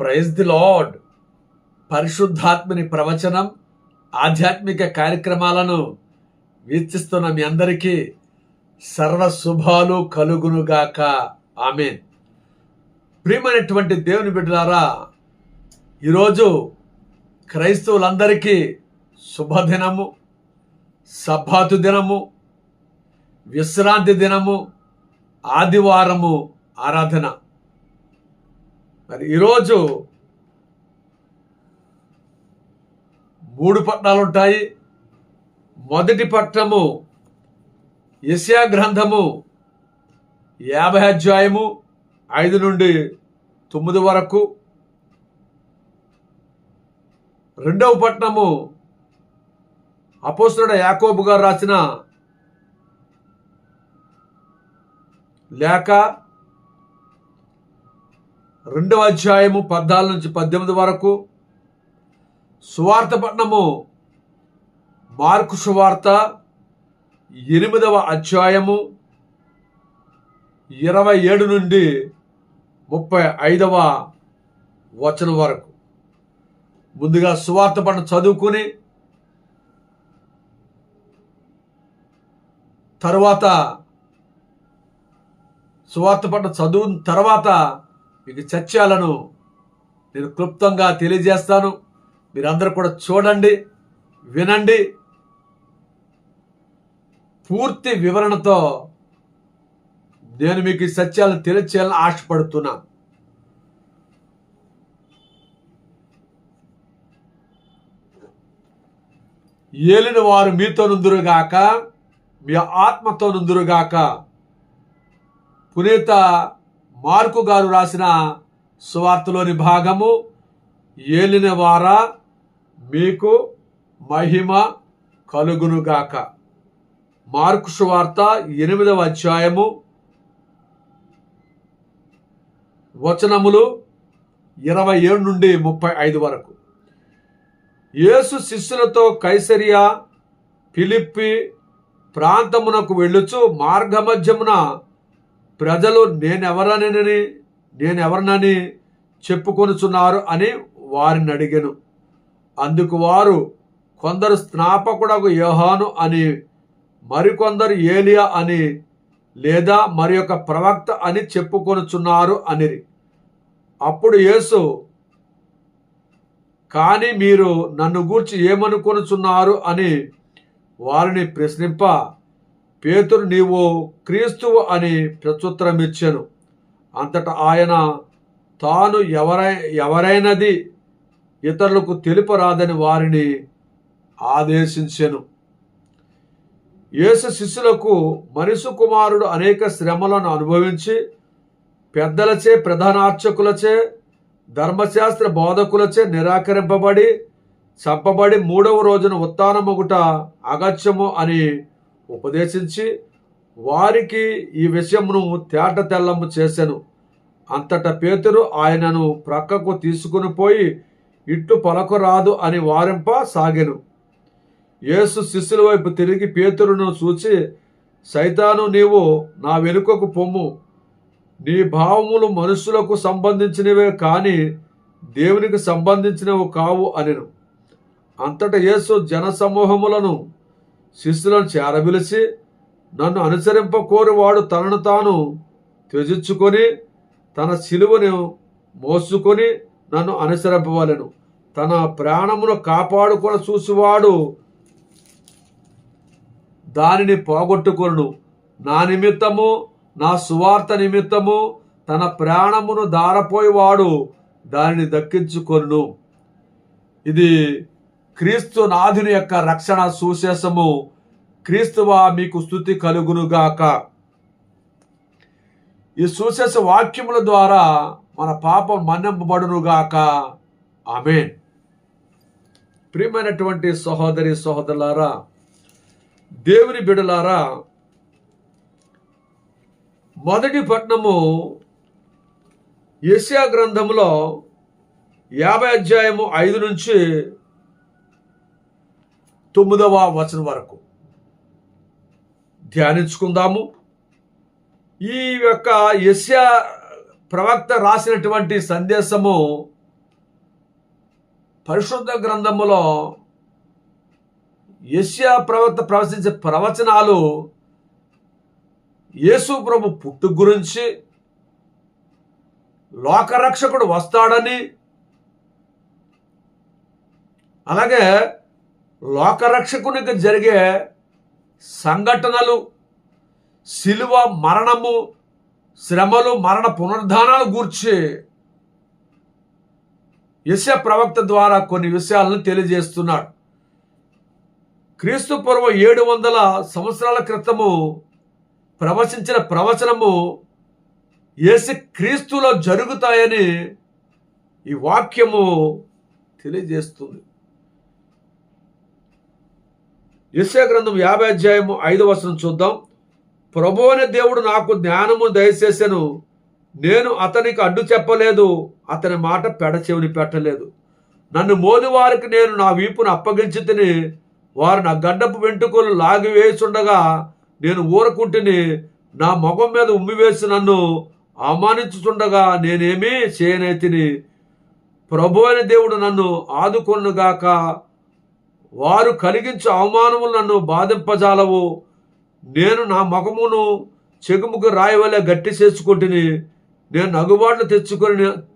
Praise the lord. పరిశుద్ధాత్మని ప్రవచనం, ఆధ్యాత్మిక కార్యక్రమాలను వీక్షిస్తున్న మీ అందరికీ సర్వ శుభాలు కలుగునుగాక. ఆమేన్. ప్రియమైనటువంటి దేవుని బిడ్డలారా, ఈరోజు క్రైస్తవులందరికీ శుభదినము, సబ్బాతు దినము, విశ్రాంతి దినము, ఆదివారము ఆరాధన. మరి ఈరోజు 3 పట్టణాలు ఉంటాయి. మొదటి పట్టణము యెషయా గ్రంథము 50 అధ్యాయము 5 నుండి 9 వరకు. రెండవ పట్టణము అపోస్తలుడు యాకోబు గారు రాసిన లేఖ 2వ అధ్యాయము 14 నుంచి 18 వరకు. సువార్త పట్టణము మార్కు సువార్త 8వ అధ్యాయము 27 నుండి 35వ వచనం వరకు. ముందుగా సువార్త పట్టణం చదువుకుని తర్వాత సువార్త పట్టణం చదువున తర్వాత మీకు చర్చలను నేను క్లుప్తంగా తెలియజేస్తాను. మీరందరూ కూడా చూడండి, వినండి. పూర్తి వివరణతో నేను మీకు ఈ సత్యాలను తెలియచేయాలని ఆశపడుతున్నాను. ఏలిన వారు మీతో నుందురుగాక, మీ ఆత్మతో నుందురుగాక. పునీత మార్కు గారు రాసిన సువార్తలోని భాగము. ఏలిన వారా మీకు మహిమ కలుగునుగాక. మార్కు సువార్త 8వ అధ్యాయము వచనములు 27 నుండి 35 వరకు. యేసు శిష్యులతో కైసరియా ఫిలిప్పి ప్రాంతమునకు వెళ్ళుచు మార్గమధ్యమున ప్రజలు నేనెవరనని చెప్పుకొనుచున్నారు అని వారిని అడిగెను. అందుకు వారు, కొందరు స్నాపకుడగు యోహాను అని, మరికొందరు ఏలియా అని, లేదా మరి ఒక ప్రవక్త అని చెప్పుకొనుచున్నారు అనిరి. అప్పుడు యేసు, కానీ మీరు నన్ను గూర్చి ఏమనుకొనుచున్నారు అని వారిని ప్రశ్నింప, పేతురు, నీవు క్రీస్తువు అని ప్రత్యుత్తరమిచ్చెను. అంతటా ఆయన తాను ఎవరైనది ఇతరులకు తెలుపరాదని వారిని ఆదేశించెను. యేసు శిష్యులకు, మనుష్య కుమారుడు అనేక శ్రమలను అనుభవించి పెద్దలచే, ప్రధానార్చకులచే, ధర్మశాస్త్ర బోధకులచే నిరాకరింపబడి చంపబడి 3వ రోజున ఉత్థానమగుట అగత్యము అని ఉపదేశించి వారికి ఈ విషయమును తేట తెల్లము చేసెను. అంతటా పేతురు ఆయనను ప్రక్కకు తీసుకుని పోయి, ఇట్టు పలకరాదు అని వారింప సాగెను. యేసు శిష్యుల వైపు తిరిగి పేతురును చూచి, సైతాను, నీవు నా వెనుకకు పొమ్ము. నీ భావములు మనుషులకు సంబంధించినవే కానీ దేవునికి సంబంధించినవి కావు అనెను. అంతటా యేసు జనసమూహములను శిష్యులను చేరబిలిచి, నన్ను అనుసరింపకోరువాడు తనను తాను త్యజించుకొని తన శిలువను మోసుకొని నన్ను అనుసరింపవలెను. తన ప్రాణమును కాపాడుకొని చూసివాడు దానిని పోగొట్టుకొనును. నా నిమిత్తము, నా సువార్త నిమిత్తము తన ప్రాణమును దారపోయేవాడు దానిని దక్కించుకొనును. ఇది క్రీస్తు నాథుని యొక్క రక్షణ సువిశేషము. క్రీస్తువా మీకు స్తుతి కలుగునుగాక. ఈ సువిశేష వాక్యముల ద్వారా మన పాపం మన్నింపబడునుగాక. ఆమేన్. ప్రియమైనటువంటి సహోదరి సహోదరులారా, దేవుని బిడ్డలారా, మొదటి పట్టణము యెషయా గ్రంథములో 50 అధ్యాయము 5 నుంచి 9వ వచనం వరకు ధ్యానించుకుందాము. ఈ యొక్క యెషయా ప్రవక్త రాసినటువంటి సందేశము పరిశుద్ధ గ్రంథములో యెషయా ప్రవక్త ప్రవచించే ప్రవచనాలు యేసు ప్రభు పుట్టుక గురించి, లోకరక్షకుడు వస్తాడని, అలాగే లోకరక్షకునికి జరిగే సంఘటనలు, శిలువ మరణము, శ్రమలు, మరణ పునరుద్ధానాలు గూర్చి యెషయా ప్రవక్త ద్వారా కొన్ని విషయాలను తెలియజేస్తున్నాడు. క్రీస్తు పూర్వం 700 సంవత్సరాల క్రితము ప్రవచించిన ప్రవచనము యేసు క్రీస్తులో జరుగుతాయని ఈ వాక్యము తెలియజేస్తుంది. యెషయా గ్రంథం 50 అధ్యాయము 5వ వచనం చూద్దాం. ప్రభువైన దేవుడు నాకు జ్ఞానము దయచేసెను, నేను అతనికి అడ్డు చెప్పలేదు, అతని మాట పెడచెవిని పెట్టలేదు. నన్ను మోది వారికి నేను నా వీపును అప్పగించి తిని, వారు నా గడ్డపు వెంట్రుకలు లాగివేసుండగా నేను ఊరకుంటిని. నా మొగం మీద ఉమ్మివేసి నన్ను అవమానించుచుండగా నేనేమీ చేయనైతిని. ప్రభు అయిన దేవుడు నన్ను ఆదుకొనుగాక. వారు కలిగించు అవమానములు నన్ను బాధింపజాలవు. నేను నా ముఖమును చెగుముకు రాయవలే గట్టి చేసుకుంటుని, నేను నగుబాట్లు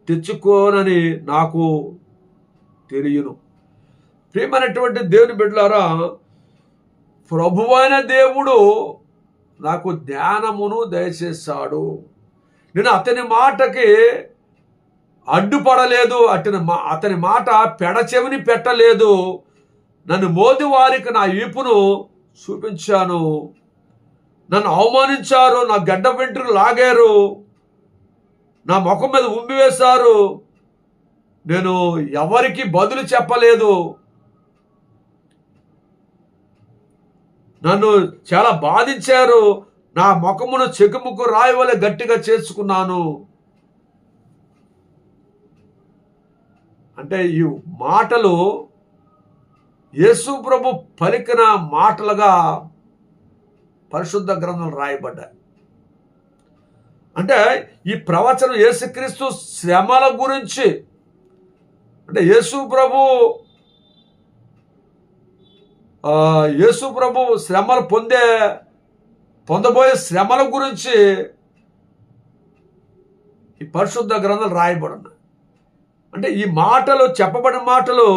తెచ్చుకోనని నాకు తెలియను. ప్రియమైనటువంటి దేవుని బిడ్డలారా, ప్రభువైన దేవుడు నాకు జ్ఞానమును దయచేశాడు. నేను అతని మాటకి అడ్డుపడలేదు, అతని మాట పెడచెవిని పెట్టలేదు. నన్ను మోది వారికి నా ఈపును చూపించాను. నన్ను అవమానించారు, నా గడ్డ వెంట్రుకలు లాగారు, నా ముఖం మీద ఉమ్మివేశారు. నేను ఎవరికి బదులు చెప్పలేదు. నన్ను చాలా బాధించారు. నా ముఖమును చెకుముకు రాయవలే గట్టిగా చేసుకున్నాను. అంటే ఈ మాటలు యేసు ప్రభు పలికిన మాటలుగా పరిశుద్ధ గ్రంథం రాయబడ్డాయి. అంటే ఈ ప్రవచనం యేసుక్రీస్తు శ్రమల గురించి, అంటే యేసు ప్రభు శ్రమలు పొందబోయే శ్రమల గురించి ఈ పరిశుద్ధ గ్రంథం రాయబడినాయి. అంటే ఈ మాటలు, చెప్పబడిన మాటలు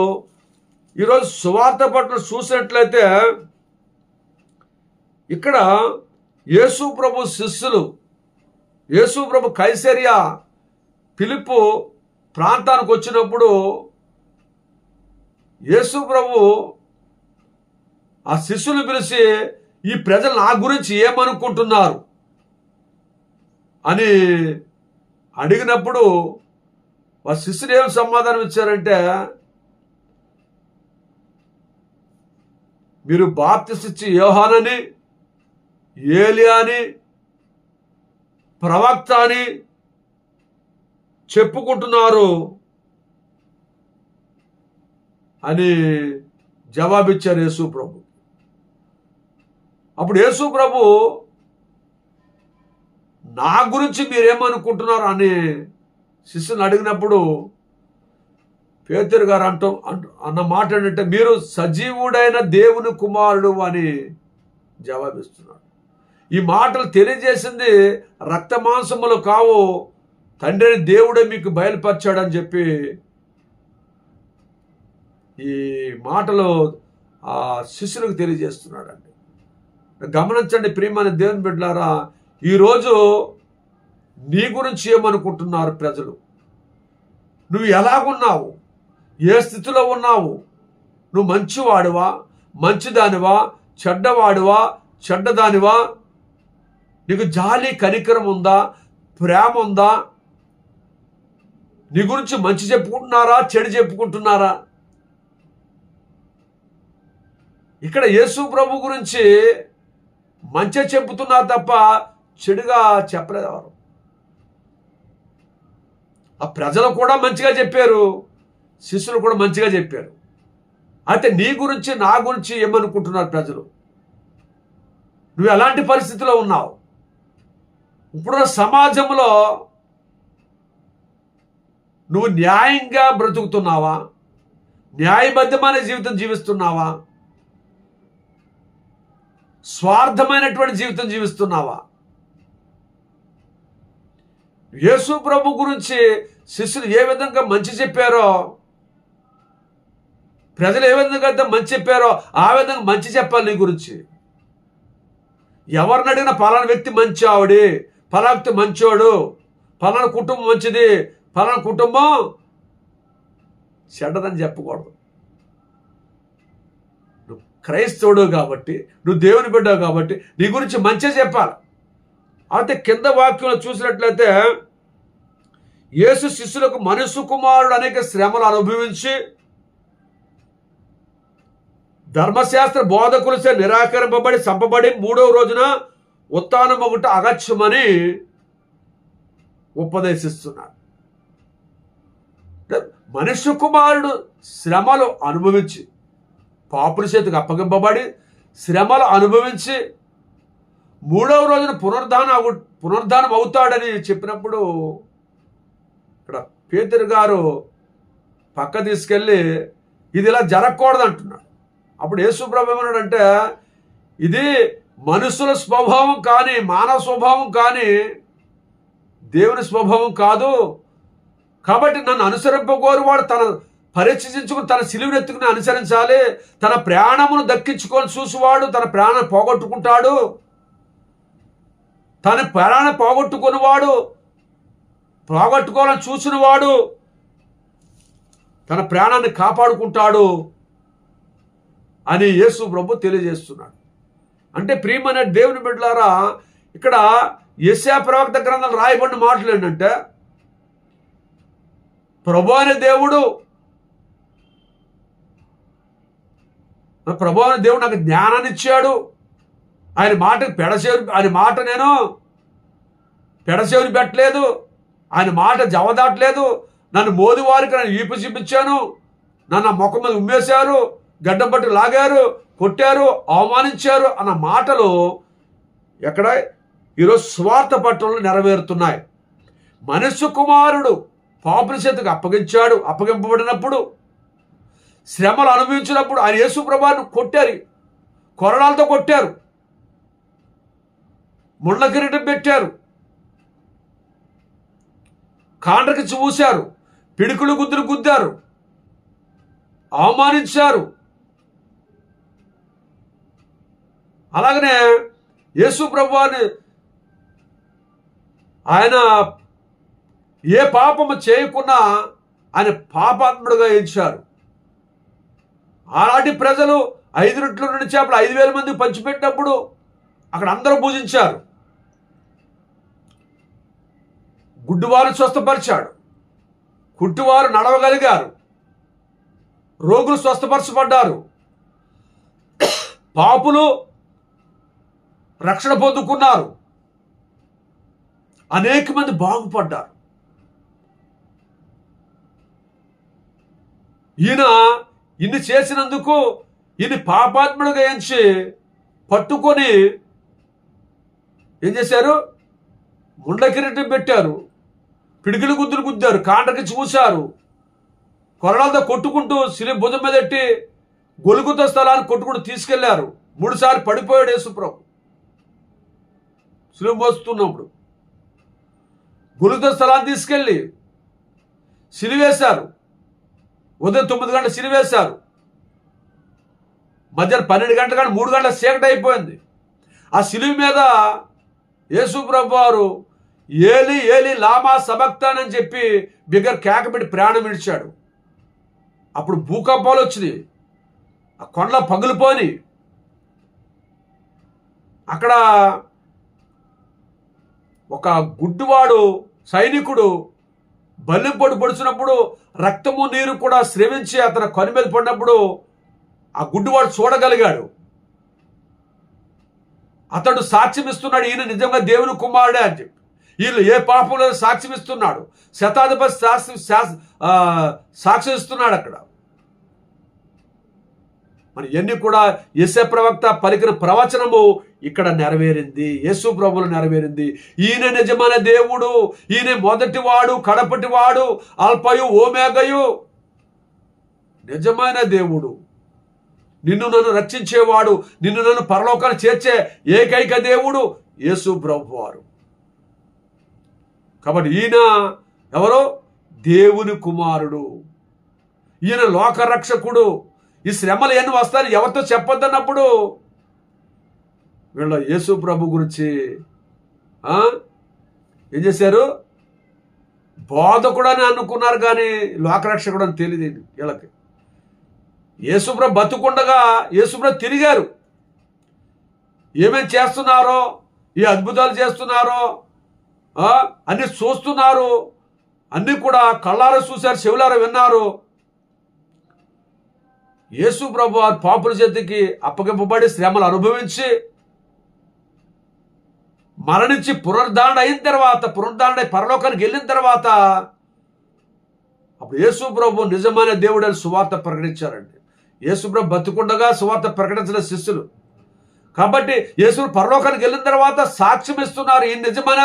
ఈరోజు సువార్త పట్ల చూసినట్లయితే ఇక్కడ యేసు ప్రభు శిష్యులు, యేసు ప్రభు కైసరియా ఫిలిప్పు ప్రాంతానికి వచ్చినప్పుడు యేసు ప్రభు ఆ శిష్యులు పిలిచి, ఈ ప్రజలు నా గురించి ఏమనుకుంటున్నారు అని అడిగినప్పుడు ఆ శిష్యులు ఏం సమాధానం ఇచ్చారంటే, మీరు బాప్తిస్మిచ్చి యోహానని, ఏలియా అని, ప్రవక్త అని చెప్పుకుంటున్నారు అని జవాబిచ్చారు యేసు ప్రభు. అప్పుడు యేసు ప్రభు, నా గురించి మీరేమనుకుంటున్నారు అని శిష్యుని అడిగినప్పుడు పేతురు గారు అన్న మాట ఏంటంటే, మీరు సజీవుడైన దేవుని కుమారుడు అని జవాబిస్తున్నాడు. ఈ మాటలు తెలియజేసింది రక్త మాంసములు కావు, తండ్రిని దేవుడే మీకు బయలుపరిచాడని చెప్పి ఈ మాటలు ఆ శిష్యులకు తెలియజేస్తున్నాడండి. గమనించండి ప్రియమైన దేవుని బిడ్డలారా, ఈరోజు నీ గురించి ఏమనుకుంటున్నారు ప్రజలు? నువ్వు ఎలాగున్నావు? ఏ స్థితిలో ఉన్నావు? నువ్వు మంచివాడివా, మంచిదానివా, చెడ్డవాడివా, చెడ్డదానివా? నీకు జాలి కనికరం ఉందా, ప్రేమ ఉందా? నీ గురించి మంచి చెప్పుకుంటున్నారా, చెడు చెప్పుకుంటున్నారా? ఇక్కడ యేసు ప్రభు గురించి మంచి చెప్పుతున్నారు తప్ప చెడుగా చెప్పలేదు ఎవరు. ఆ ప్రజలు కూడా మంచిగా చెప్పారు, శిష్యులు కూడా మంచిగా చెప్పారు. అయితే నీ గురించి, నా గురించి ఏమనుకుంటున్నారు ప్రజలు? నువ్వు ఎలాంటి పరిస్థితిలో ఉన్నావు? ఇప్పుడున్న సమాజంలో నువ్వు న్యాయంగా బ్రతుకుతున్నావా? న్యాయబద్ధమైన జీవితం జీవిస్తున్నావా? స్వార్థమైనటువంటి జీవితం జీవిస్తున్నావా? యేసు ప్రభు గురించి శిష్యులు ఏ విధంగా మంచి చెప్పారో, ప్రజలు ఏ విధంగా అయితే మంచి చెప్పారో ఆ విధంగా మంచి చెప్పాలి నీ గురించి. ఎవరిని అడిగినా పలానా వ్యక్తి మంచి ఆవిడి, పలానా వ్యక్తి మంచోడు, పలానా కుటుంబం మంచిది, పలానా కుటుంబం చెడ్డదని చెప్పకూడదు. నువ్వు క్రైస్తవుడు కాబట్టి, నువ్వు దేవుని బిడ్డవు కాబట్టి నీ గురించి మంచిగా చెప్పాలి. అయితే కింద వాక్యంలో చూసినట్లయితే యేసు శిష్యులకు మనుష్య కుమారుడు అనేక శ్రమలు అనుభవించి ధర్మశాస్త్ర బోధకులచే నిరాకరింపబడి చంపబడి 3వ రోజున ఉత్థానమగుట అగత్యమని ఉపదేశిస్తున్నాడు. మనుష్య కుమారుడు శ్రమలు అనుభవించి, పాపుల చేతికి అప్పగింపబడి శ్రమలు అనుభవించి 3వ రోజున పునరుద్ధానం అవుతాడని చెప్పినప్పుడు ఇక్కడ పేతురు గారు పక్క తీసుకెళ్ళి ఇది ఇలా జరగకూడదు అంటున్నాడు. అప్పుడు యేసు ప్రభు ఏమన్నాడంటే, ఇది మనుషుల స్వభావం కానీ, మానవ స్వభావం కానీ దేవుని స్వభావం కాదు. కాబట్టి నన్ను అనుసరింపకోరువాడు తన పరీక్షించుకుని తన సిలువనెత్తుకుని అనుసరించాలి. తన ప్రాణమును దక్కించుకొని చూసేవాడు తన ప్రాణం పోగొట్టుకుంటాడు. తన ప్రాణాన్ని పోగొట్టుకోవాలని చూసినవాడు తన ప్రాణాన్ని కాపాడుకుంటాడు అని యేసు ప్రభు తెలియజేస్తున్నాడు. అంటే ప్రియమైన దేవుని బిడ్డలారా, ఇక్కడ యెషయా ప్రవక్త గ్రంథం రాయబడిన మాటలు ఏంటంటే, ప్రభు అనే దేవుడు నాకు జ్ఞానాన్ని ఇచ్చాడు. ఆయన మాట నేను పెడచెవిని పెట్టలేదు. ఆయన మాట జవదాట్లేదు. నన్ను మోదివారికి నన్ను ఈపు చూపించాను. నన్ను ముఖం మీద ఉమ్మేశారు, గడ్డం పట్టి లాగారు, కొట్టారు, అవమానించారు అన్న మాటలు ఎక్కడ ఈరోజు స్వార్థ పట్టణంలో నెరవేరుతున్నాయి. మనుష్య కుమారుడు పాపుల చేతికి అప్పగింపబడినప్పుడు, శ్రమలు అనుభవించినప్పుడు ఆయన యేసు ప్రభువును కొట్టారు, కొరడాలతో కొట్టారు, ముళ్ళ కిరీటం పెట్టారు, కాండ్రకి చూశారు, పిడుకులు గుద్దులు గుద్దారు, అవమానించారు. అలాగనే యేసు ప్రభువుని ఆయన ఏ పాపము చేయకున్నా ఆయన పాపాత్ముడుగా ఎంచారు. అలాంటి ప్రజలు 5 రొట్టెలు 2 చేపలు 5,000 మందికి పంచిపెట్టినప్పుడు అక్కడ అందరూ పూజించారు. గుడ్డివారు స్వస్థపరిచాడు, కుట్టివారు నడవగలిగారు, రోగులు స్వస్థపరచబడ్డారు, పాపులు రక్షణ పొందుకున్నారు, అనేక మంది బాగుపడ్డారు. ఈయన ఇన్ని చేసినందుకు ఈయన పాపాత్ముడుగా ఎంచి పట్టుకొని ఏం చేశారు? ముండ కిరీటం పెట్టారు, పిడికిలి గుద్దులు గుద్దారు, కాండ్రకి చూశారు, కొరడాలతో కొట్టుకుంటూ శిలువ భుజం మీద పెట్టి గొలుగుత స్థలాన్ని కొట్టుకుంటూ తీసుకెళ్లారు. 3 సార్లు పడిపోయాడు యేసుప్రభు శిలువ మోస్తున్నప్పుడు. గొలుగుత స్థలాన్ని తీసుకెళ్ళి సిలువేశారు. ఉదయం 9 గంటల సిలువేశారు. మధ్యాహ్నం 12 గంటల కానీ 3 గంటల చీకటి అయిపోయింది. ఆ సిలువ మీద యేసు ప్రభు వారు ఏలి ఏలి లామా సబక్తాన్ అని చెప్పి బిగ్గర కేకపెట్టి ప్రాణం విడిచాడు. అప్పుడు భూకంపాలు వచ్చినాయి, ఆ కొండల పగులుపోని. అక్కడ ఒక గుడ్డివాడు సైనికుడు బల్లెంపోటు పొడిచినప్పుడు రక్తము నీరు కూడా స్రవించి అతను కను మీద పడినప్పుడు ఆ గుడ్డివాడు చూడగలిగాడు. అతడు సాక్ష్యం ఇస్తున్నాడు, ఈయన నిజంగా దేవుని కుమారుడే అని చెప్పి. వీళ్ళు ఏ పాపంలో సాక్ష్యం ఇస్తున్నాడు, శతాధిపతి సాక్ష్యం ఇస్తున్నాడు అక్కడ. మరి ఇవన్నీ కూడా యెషయా ప్రవక్త పలికిన ప్రవచనము ఇక్కడ నెరవేరింది, యేసు ప్రభువులో నెరవేరింది. ఈయన నిజమైన దేవుడు, ఈయన మొదటివాడు, కడపటివాడు, అల్పయు ఓమేగయు, నిజమైన దేవుడు, నిన్ను నన్ను రక్షించేవాడు, నిన్ను నన్ను పరలోకాన్ని చేర్చే ఏకైక దేవుడు యేసు ప్రభువారు. కాబట్టి ఈయన ఎవరో దేవుని కుమారుడు, ఈయన లోకరక్షకుడు. ఈ శ్రమలు ఎన్ని వస్తాయని ఎవరితో చెప్పొద్దన్నప్పుడు వీళ్ళ యేసు ప్రభు గురించి ఏం చేశారు? బోధకుడని అనుకున్నారు, కానీ లోకరక్షకుడు అని తెలియదు వీళ్ళకి. యేసుప్రభు బతుకుండగా యేసుప్రభు తిరిగారు. ఏమేమి చేస్తున్నారో, ఈ అద్భుతాలు చేస్తున్నారో అన్ని చూస్తున్నారు, అన్ని కూడా కళ్ళారా చూశారు, చెవులారా విన్నారు. యేసుప్రభు పాపుల చేతికి అప్పగింపబడి శ్రమలు అనుభవించి మరణించి పునరుద్ధరణ అయిన తర్వాత, పునరుద్ధరణ పరలోకానికి వెళ్ళిన తర్వాత అప్పుడు యేసుప్రభు నిజమైన దేవుడని సువార్త ప్రకటించారండి. యేసుప్రభు బతుకుండగా సువార్త ప్రకటించిన శిష్యులు. కాబట్టి యేసు పరలోకానికి వెళ్ళిన తర్వాత సాక్ష్యం ఇస్తున్నారు, ఈయన నిజమైన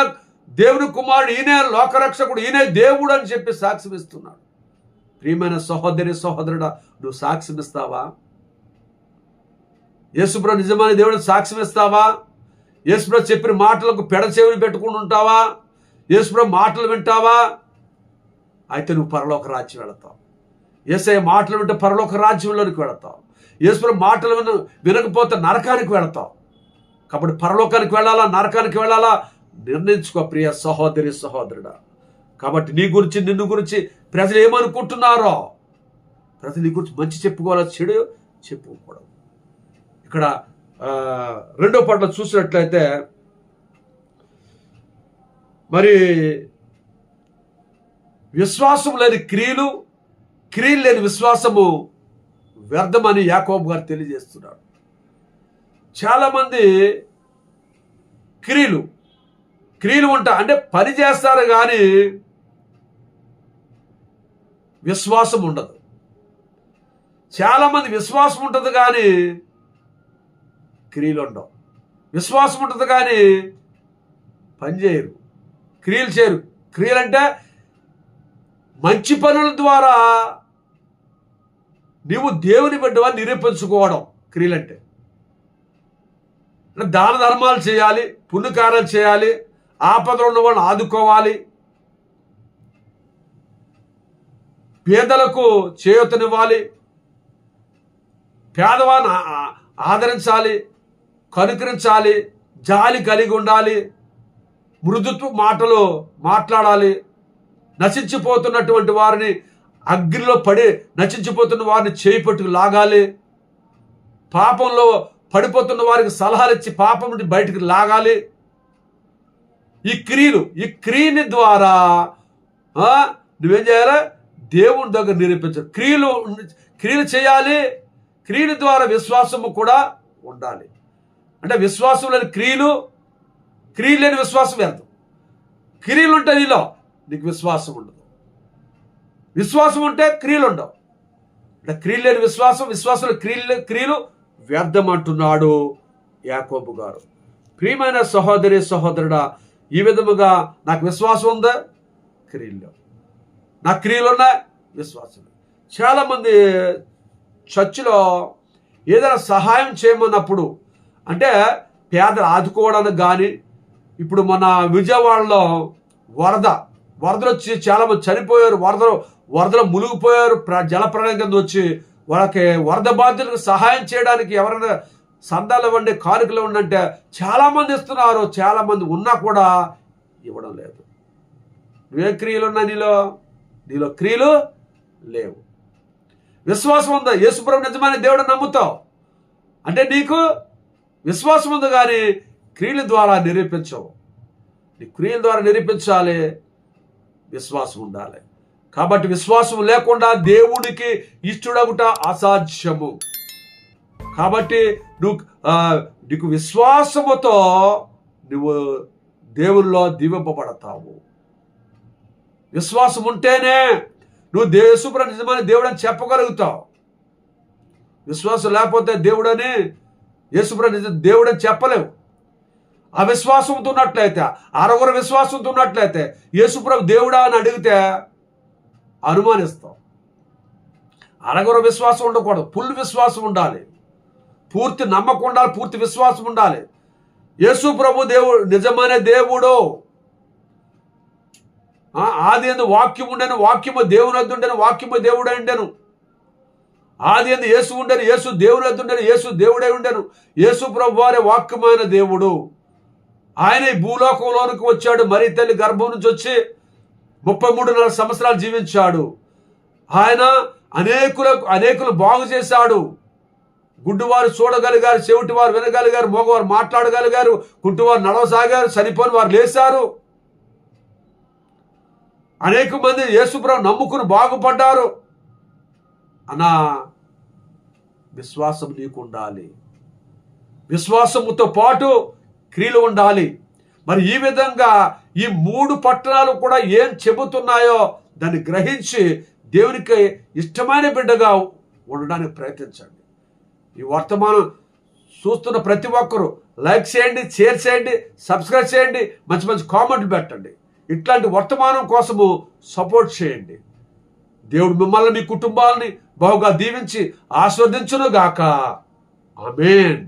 దేవుని కుమారుడు, ఈయనే లోకరక్షకుడు, ఈయనే దేవుడు అని చెప్పి సాక్ష్యం ఇస్తున్నాడు. ప్రియమైన సహోదరి సహోదరుడా, నువ్వు సాక్ష్యం ఇస్తావా? యేసుప్రభు నిజమైన దేవుడిని సాక్ష్యం ఇస్తావా? యేసుప్రభు చెప్పిన మాటలకు పెడచెవిని పెట్టుకుని ఉంటావా? యేసుప్రభు మాటలు వింటావా? అయితే నువ్వు పరలోక రాజ్యం వెళతావు. యేసయ్య మాటలు వింటే పరలోక రాజ్యంలోనికి వెళతావు. యేసుప్రభు మాటలు వినకపోతే నరకానికి వెళతావు. కాబట్టి పరలోకానికి వెళ్ళాలా, నరకానికి వెళ్ళాలా నిర్ణయించుకో ప్రియ సహోదరి సహోదరుడా. కాబట్టి నీ గురించి, నిన్ను గురించి ప్రజలు ఏమనుకుంటున్నారో, ప్రజలు నీ గురించి మంచి చెప్పుకోవాలా, చెడు చెప్పుకోకూడదు. ఇక్కడ రెండో పాటలో చూసినట్లయితే మరి విశ్వాసం లేని క్రియలు, క్రియలు లేని విశ్వాసము వ్యర్థమని యాకోబు గారు తెలియజేస్తున్నాడు. చాలామంది క్రియలు ఉంటాయి, అంటే పని చేస్తారు కానీ విశ్వాసం ఉండదు. చాలామంది విశ్వాసం ఉంటుంది కానీ క్రియలు ఉండవు. విశ్వాసం ఉంటుంది కానీ పని చేయరు, క్రియలు చేయరు. క్రియలు అంటే మంచి పనుల ద్వారా నీవు దేవుని బిడ్డవా నిరూపించుకోవడం క్రియలంటే. దాన ధర్మాలు చేయాలి, పుణ్యకార్యాలు చేయాలి, ఆపదలు ఉన్న వాళ్ళని ఆదుకోవాలి, పేదలకు చేయూతనివ్వాలి, పేదవాన్ని ఆదరించాలి, కనుకరించాలి, జాలి కలిగి ఉండాలి, మృదుత్వ మాటలు మాట్లాడాలి, నశించిపోతున్నటువంటి వారిని, అగ్నిలో పడి నశించిపోతున్న వారిని చేయి పట్టుకు లాగాలి, పాపంలో పడిపోతున్న వారికి సలహాలు ఇచ్చి పాపం నుండి బయటికి లాగాలి. ఈ క్రియని ద్వారా నువ్వేం చేయాలి? దేవుని దగ్గర నిరూపించాలి. క్రియలు చేయాలి. క్రియల ద్వారా విశ్వాసము కూడా ఉండాలి. అంటే విశ్వాసం లేని క్రియలు లేని విశ్వాసం వ్యర్థం. క్రియలు ఉంటే నీకు విశ్వాసం ఉండదు. విశ్వాసం ఉంటే క్రియలు ఉండవు. అంటే క్రియలు లేని విశ్వాసంలో క్రియలు వ్యర్థం అంటున్నాడు యాకోబు గారు. ప్రియమైన సహోదరి సహోదరుడా, ఈ విధముగా నాకు విశ్వాసం ఉందా? క్రియలు. నాకు క్రియలు ఉన్నాయి, విశ్వాసం. చాలామంది చర్చిలో ఏదైనా సహాయం చేయమన్నప్పుడు, అంటే పేదలు ఆదుకోవడానికి కానీ, ఇప్పుడు మన విజయవాడలో వరదలు వచ్చి చాలామంది చనిపోయారు, వరదలో మునిగిపోయారు, జలప్రళయం కింద వచ్చి వాళ్ళకి వరద బాధితులకు సహాయం చేయడానికి ఎవరైనా సందాలు ఇవ్వండి, కానుకలు ఇవ్వండి అంటే చాలామంది ఇస్తున్నారు. చాలామంది ఉన్నా కూడా ఇవ్వడం లేదు. నువ్వే క్రియలు ఉన్నాయి నీలో క్రియలు లేవు. విశ్వాసం ఉందా? యేసుప్రభు నిజమైన దేవుడు నమ్ముతావు అంటే నీకు విశ్వాసం ఉంది, కానీ క్రియల ద్వారా నిరూపించవు. నీ క్రియల ద్వారా నిరూపించాలి, విశ్వాసం ఉండాలి. కాబట్టి విశ్వాసం లేకుండా దేవునికి ఇష్టడగుట అసాధ్యము. కాబట్టి నీకు విశ్వాసముతో నువ్వు దేవుల్లో దీవింపబడతావు. విశ్వాసం ఉంటేనే నువ్వు యేసుప్రభు నిజమైన దేవుడు అని చెప్పగలుగుతావు. విశ్వాసం లేకపోతే యేసుప్రభు దేవుడు అని చెప్పలేవు. అవిశ్వాసంతో ఉన్నట్లయితే, అరగుర విశ్వాసంతో ఉన్నట్లయితే యేసుప్రభు దేవుడా అని అడిగితే అనుమానిస్తావు. అరగొర విశ్వాసం ఉండకూడదు, ఫుల్ విశ్వాసం ఉండాలి. పూర్తి నమ్మకం ఉండాలి, పూర్తి విశ్వాసం ఉండాలి. యేసు ప్రభు దేవుడు నిజమైన దేవుడు. ఆది యందు వాక్యం ఉండెను, వాక్యము దేవుని వద్ద ఉండెను, వాక్యము దేవుడై ఉండెను. ఆది యందు యేసు ఉండెను, యేసు దేవుని వద్ద ఉండెను, యేసు దేవుడై ఉండెను. యేసు ప్రభు వారే వాక్యమైన దేవుడు. ఆయన ఈ భూలోకంలోనికి వచ్చాడు, మరి తల్లి గర్భం నుంచి వచ్చి 33 సంవత్సరాలు జీవించాడు. ఆయన అనేకులు బాగు చేశాడు. గుడ్డివారు చూడగలిగారు, చెవిటి వారు వినగలిగారు, మగవారు మాట్లాడగలిగారు, కుంటివారు నడవసాగారు, చనిపోని వారు లేచారు. అనేక మంది యేసుప్రభు నమ్ముకుని బాగుపడ్డారు. అన్నా విశ్వాసం నీకు ఉండాలి, విశ్వాసముతో పాటు క్రియలు ఉండాలి. మరి ఈ విధంగా ఈ 3 పట్టణాలు కూడా ఏం చెబుతున్నాయో దాన్ని గ్రహించి దేవునికి ఇష్టమైన బిడ్డగా ఉండడానికి ప్రయత్నించండి. ఈ వర్తమానం చూస్తున్న ప్రతి ఒక్కరూ లైక్ చేయండి, షేర్ చేయండి, సబ్స్క్రైబ్ చేయండి, మంచి మంచి కామెంట్లు పెట్టండి. ఇట్లాంటి వర్తమానం కోసము సపోర్ట్ చేయండి. దేవుడు మిమ్మల్ని, మీ కుటుంబాలని బహుగా దీవించి ఆస్వాదించును గాక. ఆమేన్.